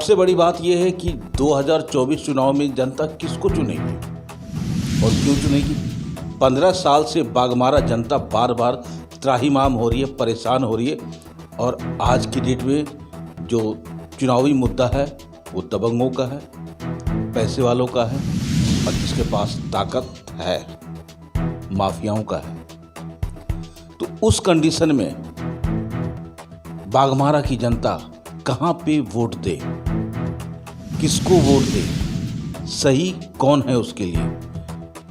सबसे बड़ी बात यह है कि 2024 चुनाव में जनता किसको चुनेगी और क्यों चुनेगी। 15 साल से बाघमारा जनता बार बार त्राहिमाम हो रही है, परेशान हो रही है और आज की डेट में जो चुनावी मुद्दा है वो दबंगों का है, पैसे वालों का है और जिसके पास ताकत है माफियाओं का है। तो उस कंडीशन में बाघमारा की जनता कहाँ पे वोट दे, किसको वोट दे, सही कौन है उसके लिए।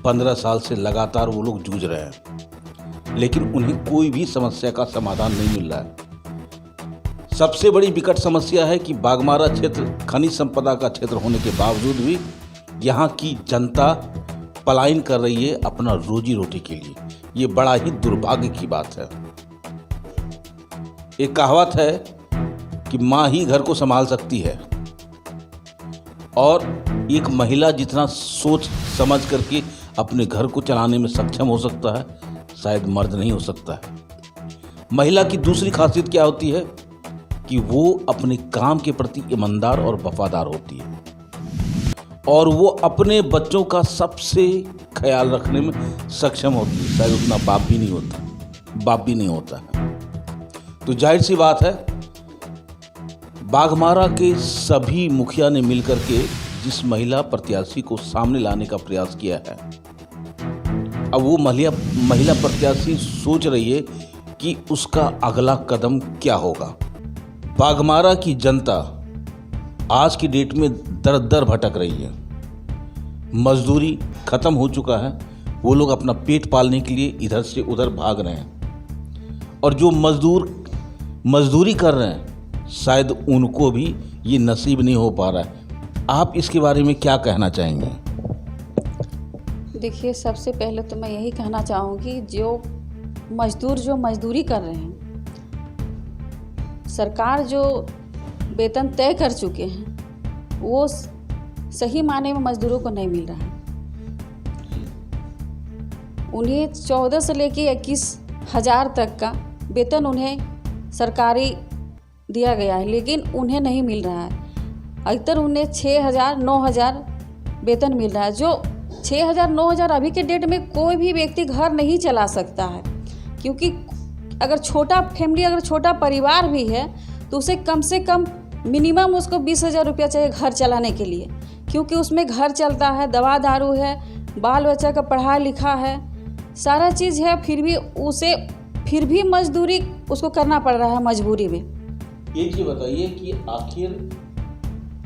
15 साल से लगातार वो लोग जूझ रहे हैं लेकिन उन्हें कोई भी समस्या का समाधान नहीं मिल रहा है। सबसे बड़ी विकट समस्या है कि बाघमारा क्षेत्र खनिज संपदा का क्षेत्र होने के बावजूद भी यहाँ की जनता पलायन कर रही है अपना रोजी रोटी के लिए। ये बड़ा ही दुर्भाग्य की बात है। एक कहावत है कि माँ ही घर को संभाल सकती है और एक महिला जितना सोच समझ करके अपने घर को चलाने में सक्षम हो सकता है, शायद मर्द नहीं हो सकता है। महिला की दूसरी खासियत क्या होती है कि वो अपने काम के प्रति ईमानदार और वफादार होती है और वो अपने बच्चों का सबसे ख्याल रखने में सक्षम होती है। शायद उतना बाप भी नहीं होता है। तो जाहिर सी बात है बाघमारा के सभी मुखिया ने मिलकर के जिस महिला प्रत्याशी को सामने लाने का प्रयास किया है, अब वो महिला प्रत्याशी सोच रही है कि उसका अगला कदम क्या होगा। बाघमारा की जनता आज की डेट में दर दर भटक रही है। मजदूरी खत्म हो चुका है, वो लोग अपना पेट पालने के लिए इधर से उधर भाग रहे हैं और जो मजदूरी कर रहे हैं शायद उनको भी ये नसीब नहीं हो पा रहा है। आप इसके बारे में क्या कहना चाहेंगे? देखिए, सबसे पहले तो मैं यही कहना चाहूँगी जो मजदूरी कर रहे हैं, सरकार जो वेतन तय कर चुके हैं वो सही मायने में मजदूरों को नहीं मिल रहा है। उन्हें 14 से लेके 21,000 तक का वेतन उन्हें सरकारी दिया गया है लेकिन उन्हें नहीं मिल रहा है। अधिकतर उन्हें 6,000 9,000 वेतन मिल रहा है। जो 6,000 9,000 अभी के डेट में कोई भी व्यक्ति घर नहीं चला सकता है, क्योंकि अगर छोटा परिवार भी है तो उसे कम से कम मिनिमम उसको 20,000 रुपया चाहिए घर चलाने के लिए, क्योंकि उसमें घर चलता है, दवा दारू है, बाल बच्चा का पढ़ा लिखा है, सारा चीज़ है, फिर भी मजदूरी उसको करना पड़ रहा है मजबूरी में। एक ये बताइए कि आखिर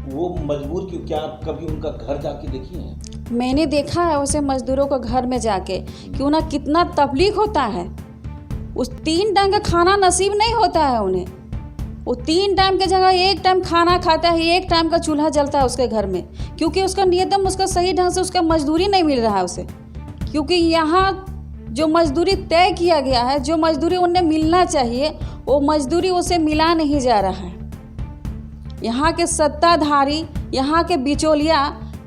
वो मजबूर क्यों? क्या आप कभी उनका घर जाके देखी हैं? मैंने देखा है वैसे मजदूरों को घर में जाके, क्यों ना कितना तकलीफ होता है। उस 3 टाइम का खाना नसीब नहीं होता है उन्हें। वो 3 टाइम की जगह 1 टाइम खाना खाता है, 1 टाइम का चूल्हा जलता है उसके घर में, क्योंकि उसका नियतम उसका सही ढंग से उसका मजदूरी नहीं मिल रहा है उसे। क्योंकि यहाँ जो मजदूरी तय किया गया है, जो मजदूरी उन्हें मिलना चाहिए, वो मजदूरी उसे मिला नहीं जा रहा है। यहाँ के सत्ताधारी, यहाँ के बिचौलिया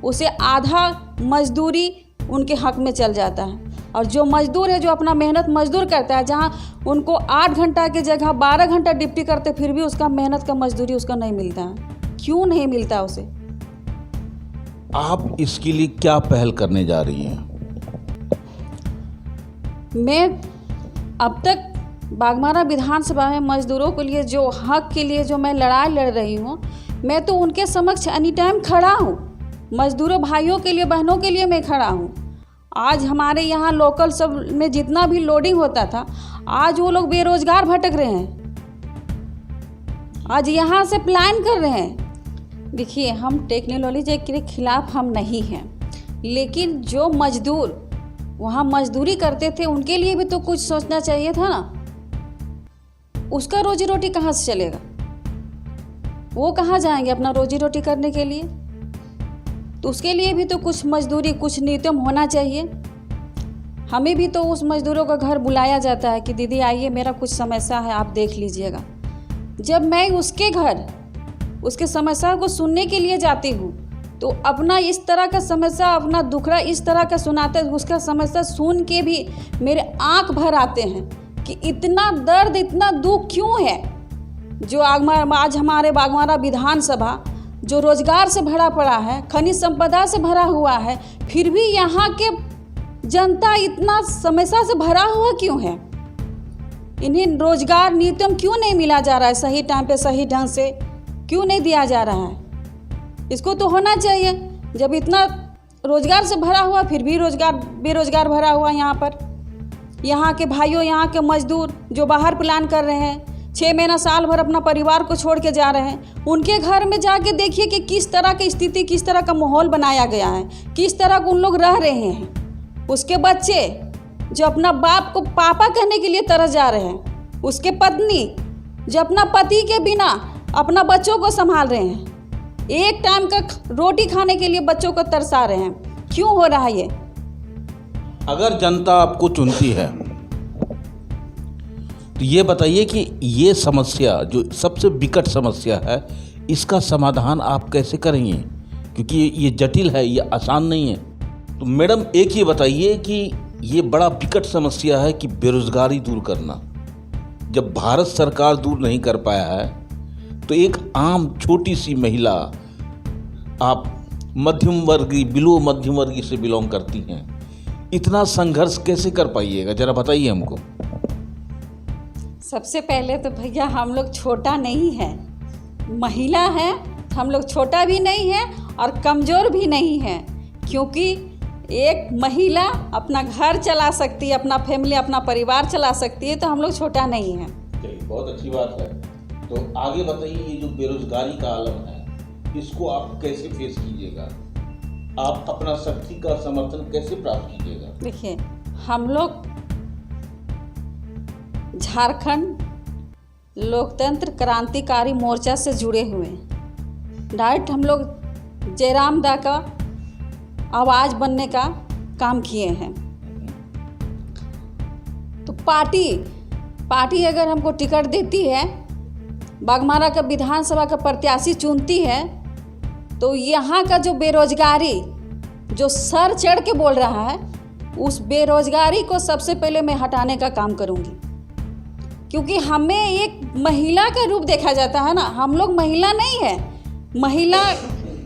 उसे आधा मजदूरी उनके हक में चल जाता है और जो मजदूर है, जो अपना मेहनत मजदूर करता है, जहाँ उनको 8 घंटा की जगह 12 घंटा ड्यूटी करते, फिर भी उसका मेहनत का मजदूरी उसका नहीं मिलता है। क्यों नहीं मिलता उसे? आप इसके लिए क्या पहल करने जा रही हैं? मैं अब तक बाघमारा विधानसभा में मजदूरों के लिए जो हक के लिए जो मैं लड़ाई लड़ रही हूँ, मैं तो उनके समक्ष एनी टाइम खड़ा हूँ। मजदूरों भाइयों के लिए, बहनों के लिए मैं खड़ा हूँ। आज हमारे यहाँ लोकल सब में जितना भी लोडिंग होता था, आज वो लोग बेरोजगार भटक रहे हैं, आज यहाँ से पलायन कर रहे हैं। देखिए, हम टेक्नोलॉजी के खिलाफ हम नहीं हैं, लेकिन जो मजदूर वहाँ मजदूरी करते थे उनके लिए भी तो कुछ सोचना चाहिए था ना। उसका रोजी रोटी कहाँ से चलेगा? वो कहाँ जाएंगे अपना रोजी रोटी करने के लिए? तो उसके लिए भी तो कुछ मजदूरी, कुछ न्यूनतम होना चाहिए। हमें भी तो उस मजदूरों का घर बुलाया जाता है कि दीदी आइए, मेरा कुछ समस्या है, आप देख लीजिएगा। जब मैं उसके घर उसके समस्या को सुनने के लिए जाती हूँ तो अपना इस तरह का समस्या, अपना दुखड़ा इस तरह का सुनाते, उसका समस्या सुन के भी मेरे आँख भर आते हैं कि इतना दर्द, इतना दुख क्यों है जो आज हमारे बाघमारा विधानसभा जो रोजगार से भरा पड़ा है, खनिज संपदा से भरा हुआ है, फिर भी यहाँ के जनता इतना समस्या से भरा हुआ क्यों है? इन्हें रोजगार न्यूनतम क्यों नहीं मिला जा रहा है? सही टाइम पे सही ढंग से क्यों नहीं दिया जा रहा है? इसको तो होना चाहिए। जब इतना रोजगार से भरा हुआ फिर भी बेरोजगार भरा हुआ यहाँ पर। यहाँ के भाइयों, यहाँ के मजदूर जो बाहर प्लान कर रहे हैं, 6 महीना साल भर अपना परिवार को छोड़ के जा रहे हैं, उनके घर में जाके देखिए कि किस तरह की स्थिति, किस तरह का माहौल बनाया गया है, किस तरह के उन लोग रह रहे हैं। उसके बच्चे जो अपना बाप को पापा कहने के लिए तरस जा रहे हैं, उसके पत्नी जो अपना पति के बिना अपना बच्चों को संभाल रहे हैं, एक टाइम का रोटी खाने के लिए बच्चों को तरसा रहे हैं। क्यों हो रहा है ये? अगर जनता आपको चुनती है तो ये बताइए कि ये समस्या जो सबसे विकट समस्या है, इसका समाधान आप कैसे करेंगे? क्योंकि ये जटिल है, ये आसान नहीं है। तो मैडम एक ये बताइए कि ये बड़ा विकट समस्या है कि बेरोजगारी दूर करना, जब भारत सरकार दूर नहीं कर पाया है तो एक आम छोटी सी महिला, आप मध्यम वर्गीय, बिलो मध्यम वर्गीय से बिलोंग करती हैं, इतना संघर्ष कैसे कर पाइएगा, जरा बताइए हमको। सबसे पहले तो भैया हम लोग छोटा नहीं है, महिला है, हम लोग छोटा भी नहीं है और कमज़ोर भी नहीं है, क्योंकि एक महिला अपना घर चला सकती है, अपना फैमिली, अपना परिवार चला सकती है, तो हम लोग छोटा नहीं है। बहुत अच्छी बात है। तो आगे बताइए, ये जो बेरोजगारी का आलम है, इसको आप कैसे फेस कीजिएगा? आप अपना शक्ति का समर्थन कैसे प्राप्त कीजिएगा? देखिए, हम लोग झारखंड लोकतंत्र क्रांतिकारी मोर्चा से जुड़े हुए हैं। डायरेक्ट हम लोग जयराम दा का आवाज़ बनने का काम किए हैं। तो पार्टी अगर हमको टिकट देती है, बागमारा का विधानसभा का प्रत्याशी चुनती है, तो यहाँ का जो बेरोजगारी जो सर चढ़ के बोल रहा है, उस बेरोजगारी को सबसे पहले मैं हटाने का काम करूँगी। क्योंकि हमें एक महिला का रूप देखा जाता है ना, हम लोग महिला नहीं है।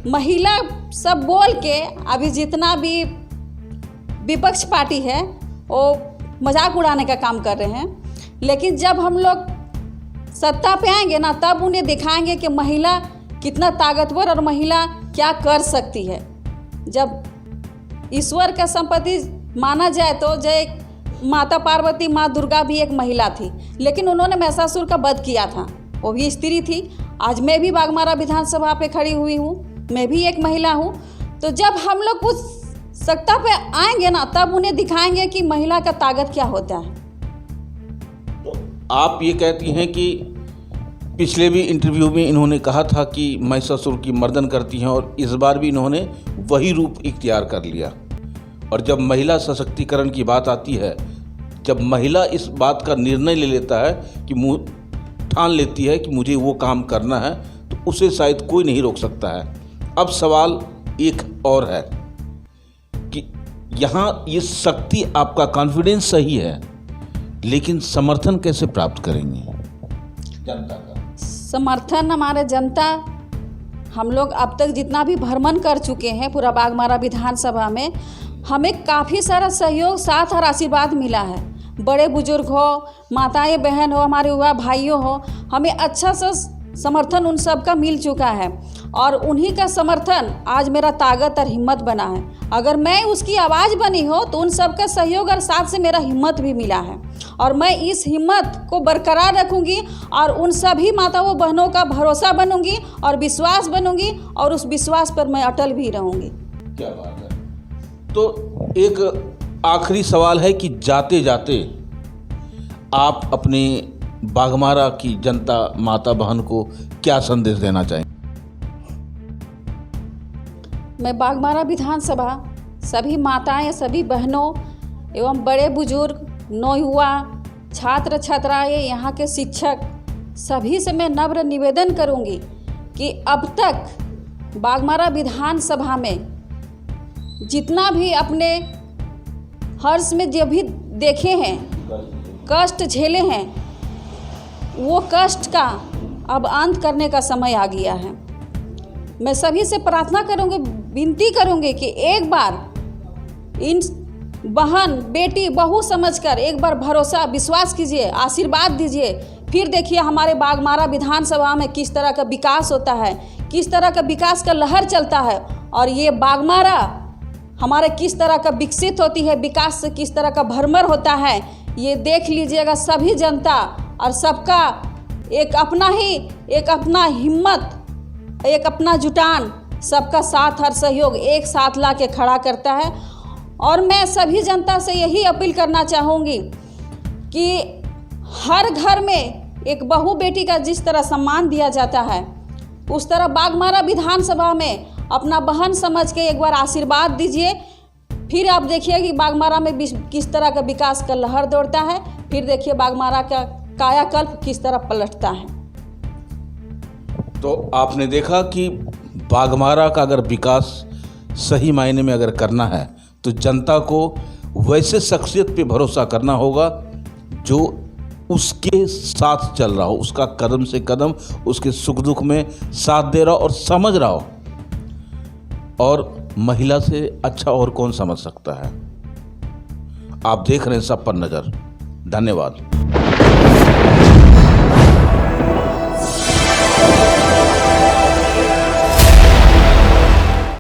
महिला सब बोल के अभी जितना भी विपक्ष पार्टी है वो मजाक उड़ाने का काम कर रहे हैं। लेकिन जब हम लोग सत्ता पे आएंगे ना, तब उन्हें दिखाएंगे कि महिला कितना ताकतवर और महिला क्या कर सकती है। जब ईश्वर का संपत्ति माना जाए तो जय माता पार्वती, माँ दुर्गा भी एक महिला थी, लेकिन उन्होंने महिषासुर का वध किया था, वो भी स्त्री थी। आज मैं भी बागमारा विधानसभा पे खड़ी हुई हूँ, मैं भी एक महिला हूँ। तो जब हम लोग उस सत्ता पे आएंगे ना, तब उन्हें दिखाएंगे कि महिला का ताकत क्या होता है। तो आप ये कहती हैं कि पिछले भी इंटरव्यू में इन्होंने कहा था कि महिषासुर की मर्दन करती हैं, और इस बार भी इन्होंने वही रूप इख्तियार कर लिया। और जब महिला सशक्तिकरण की बात आती है, जब महिला इस बात का निर्णय ले लेता है कि मुँह ठान लेती है कि मुझे वो काम करना है, तो उसे शायद कोई नहीं रोक सकता है। अब सवाल एक और है कि यहाँ ये शक्ति, आपका कॉन्फिडेंस सही है, लेकिन समर्थन कैसे प्राप्त करेंगे जनता का? समर्थन हमारे जनता, हम लोग अब तक जितना भी भ्रमण कर चुके हैं पूरा बागमारा विधानसभा में, हमें काफ़ी सारा सहयोग, साथ और आशीर्वाद मिला है। बड़े बुजुर्ग हो, माताएं बहन हो, हमारे युवा भाइयों हो, हमें अच्छा सा समर्थन उन सब का मिल चुका है। और उन्हीं का समर्थन आज मेरा ताकत और हिम्मत बना है। अगर मैं उसकी आवाज़ बनी हो तो उन सब का सहयोग और साथ से मेरा हिम्मत भी मिला है, और मैं इस हिम्मत को बरकरार रखूंगी और उन सभी माताओं बहनों का भरोसा बनूंगी और विश्वास बनूंगी, और उस विश्वास पर मैं अटल भी रहूंगी। क्या बात है। तो एक आखिरी सवाल है कि जाते जाते आप अपने बागमारा की जनता, माता बहन को क्या संदेश देना चाहेंगे? मैं बागमारा विधानसभा सभी माताएं, सभी बहनों एवं बड़े बुजुर्ग, नौयुवा, छात्र छात्राएं, यहाँ के शिक्षक, सभी से मैं नम्र निवेदन करूँगी कि अब तक बागमारा विधानसभा में जितना भी अपने हर्ष में जो भी देखे हैं, कष्ट झेले हैं, वो कष्ट का अब अंत करने का समय आ गया है। मैं सभी से प्रार्थना करूँगी, विनती करूँगी कि एक बार इन बहन बेटी बहू समझकर एक बार भरोसा विश्वास कीजिए, आशीर्वाद दीजिए। फिर देखिए हमारे बाघमारा विधानसभा में किस तरह का विकास होता है, किस तरह का विकास का लहर चलता है, और ये बाघमारा हमारे किस तरह का विकसित होती है, विकास से किस तरह का भरमर होता है, ये देख लीजिएगा सभी जनता। और सबका एक अपना हिम्मत, एक अपना जुटान, सबका साथ और सहयोग एक साथ ला के खड़ा करता है। और मैं सभी जनता से यही अपील करना चाहूँगी कि हर घर में एक बहू बेटी का जिस तरह सम्मान दिया जाता है, उस तरह बाघमारा विधानसभा में अपना बहन समझ के एक बार आशीर्वाद दीजिए। फिर आप देखिए कि बाघमारा में किस तरह का विकास का लहर दौड़ता है। फिर देखिए बाघमारा का कायाकल्प किस तरह पलटता है। तो आपने देखा कि बाघमारा का अगर विकास सही मायने में अगर करना है तो जनता को वैसे शख्सियत पे भरोसा करना होगा जो उसके साथ चल रहा हो, उसका कदम से कदम उसके सुख दुख में साथ दे रहा हो और समझ रहा हो। और महिला से अच्छा और कौन समझ सकता है। आप देख रहे हैं सब पर नज़र। धन्यवाद।